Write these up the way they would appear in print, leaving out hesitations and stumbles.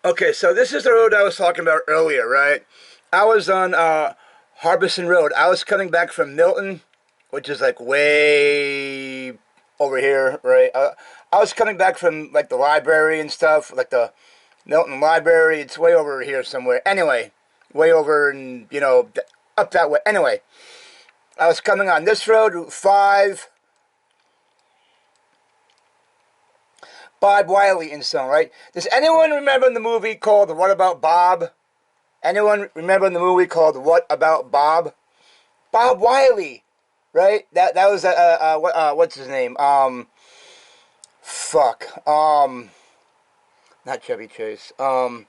Okay, so this is the road I was talking about earlier, right? I was on Harbison Road. I was coming back from Milton, which is like way over here, right? I was coming back from like the library and stuff, like the Milton Library. It's way over here somewhere. Anyway, way over and up that way. Anyway, I was coming on this road, Route 5, Bob Wiley and so on, right? Does anyone remember the movie called What About Bob? Anyone remember the movie called What About Bob? Bob Wiley, right? That was what's his name? Fuck. Not Chevy Chase. Bill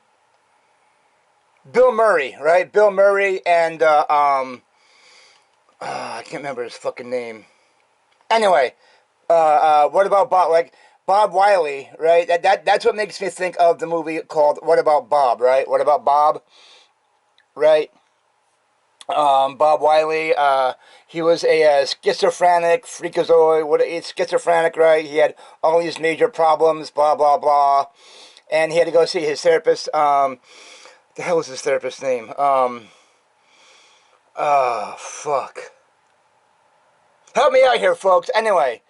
Murray, right? Bill Murray and I can't remember his fucking name. Anyway, what about Bob? Like Bob Wiley, right? That's what makes me think of the movie called What About Bob, right? What About Bob, right? Bob Wiley, he was a schizophrenic, freakazoid, it's schizophrenic, right? He had all these major problems, blah, blah, blah. And he had to go see his therapist. The hell was his therapist's name? Fuck. Help me out here, folks. Anyway,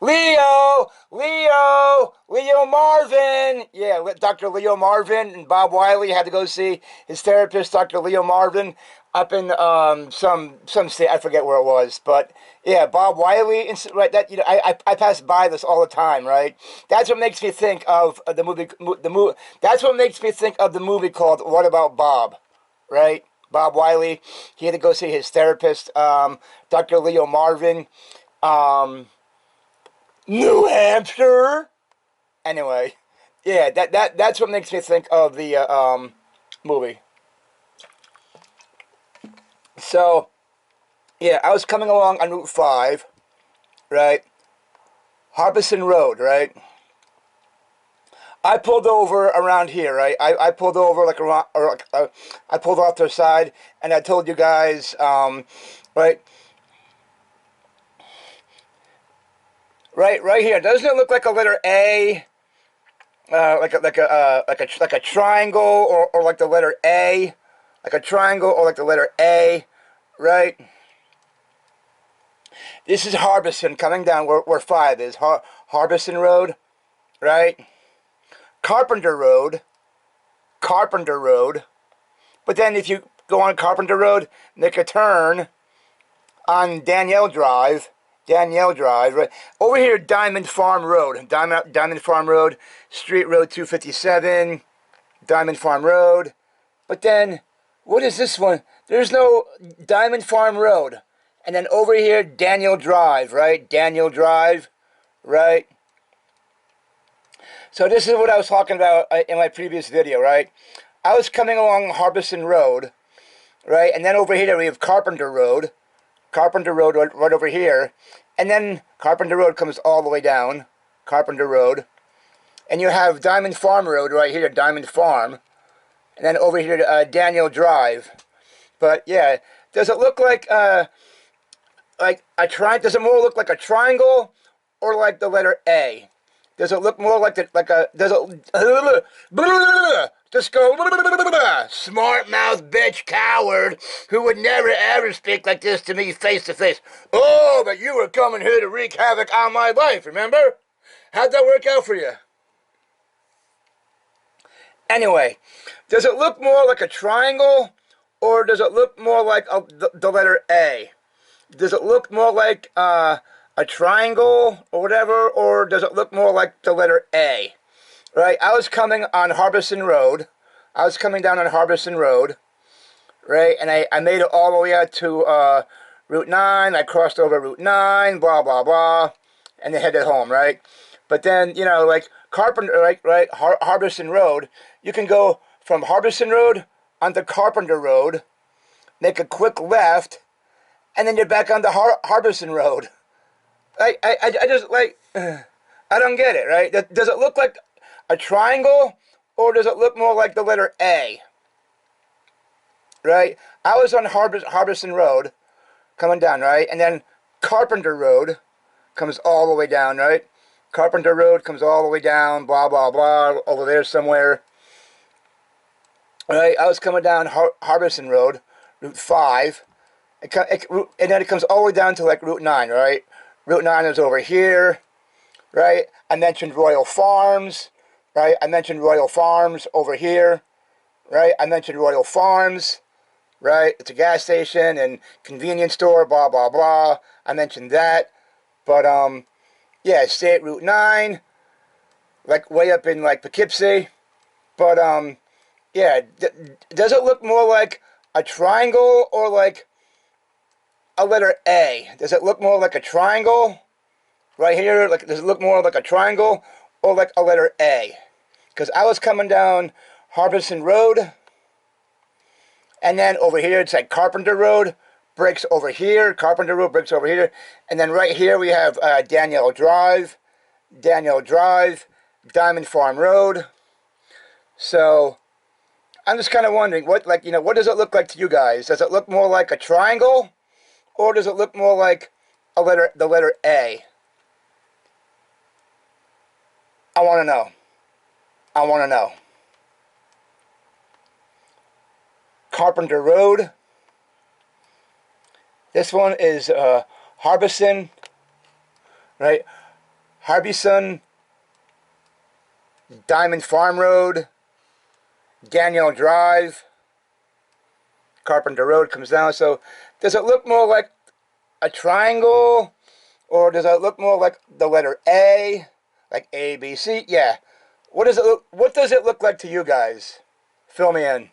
Leo Marvin. Yeah, Dr. Leo Marvin and Bob Wiley had to go see his therapist, Dr. Leo Marvin, up in some state. I forget where it was, but yeah, Bob Wiley. Right, that I pass by this all the time. Right, that's what makes me think of the movie. That's what makes me think of the movie called What About Bob? Right, Bob Wiley. He had to go see his therapist, Dr. Leo Marvin. New Hampshire. Anyway, yeah, that's what makes me think of the movie. So, yeah, I was coming along on Route 5, right? Harbison Road, right? I pulled over around here, right? I pulled over like around, or like, I pulled off to the side, and I told you guys, right? Right here. Doesn't it look like a letter A? Like a triangle, or like the letter A, like a triangle, or like the letter A, right? This is Harbison coming down where 5 is. Harbison Road, right? Carpenter Road, Carpenter Road. But then if you go on Carpenter Road, make a turn on Danielle Drive, right? Over here, Diamond Farm Road. Diamond Farm Road, Street Road 257, Diamond Farm Road. But then, what is this one? There's no Diamond Farm Road. And then over here, Daniel Drive, right? Daniel Drive, right? So this is what I was talking about in my previous video, right? I was coming along Harbison Road, right? And then over here we have Carpenter Road right over here. And then Carpenter Road comes all the way down, Carpenter Road. And you have Diamond Farm Road right here, Diamond Farm. And then over here, Daniel Drive. But yeah, does it look like a does it more look like a triangle or like the letter A? Does it look more like does it just go smart mouth bitch coward who would never ever speak like this to me face to face? Oh, but you were coming here to wreak havoc on my life, remember? How'd that work out for you? Anyway, does it look more like a triangle or does it look more like the letter A? Does it look more like a triangle or whatever, or does it look more like the letter A? Right? I was coming on Harbison Road. I was coming down on Harbison Road, right? And I made it all the way out to Route 9. I crossed over Route 9, blah, blah, blah, and then headed home, right? But then, like Carpenter, right, Harbison Road, you can go from Harbison Road onto Carpenter Road, make a quick left, and then you're back on the Harbison Road. I just, I don't get it, right? Does it look like a triangle, or does it look more like the letter A? Right? I was on Harbison Road, coming down, right? And then Carpenter Road comes all the way down, right? Carpenter Road comes all the way down, blah, blah, blah, over there somewhere. Right, I was coming down Harbison Road, Route 5, and then it comes all the way down to like Route 9, right? Route 9 is over here, right? I mentioned Royal Farms, right? I mentioned Royal Farms over here, right? I mentioned Royal Farms, right? It's a gas station and convenience store, blah, blah, blah. I mentioned that. But, yeah, State Route 9, like way up in like Poughkeepsie. But, yeah, does it look more like a triangle or like a letter A? Does it look more like a triangle right here? Like, does it look more like a triangle or like a letter A? Because I was coming down Harbison Road, and then over here it's like Carpenter Road, breaks over here, Carpenter Road breaks over here, and then right here we have Daniel Drive, Diamond Farm Road. So I'm just kind of wondering, what, like, what does it look like to you guys? Does it look more like a triangle, or does it look more like the letter A? I want to know. I want to know. Carpenter Road. This one is Harbison, right? Harbison, Diamond Farm Road, Daniel Drive, Carpenter Road comes down. So does it look more like a triangle, or does it look more like the letter A, like A, B, C? Yeah. What does it look like to you guys? Fill me in.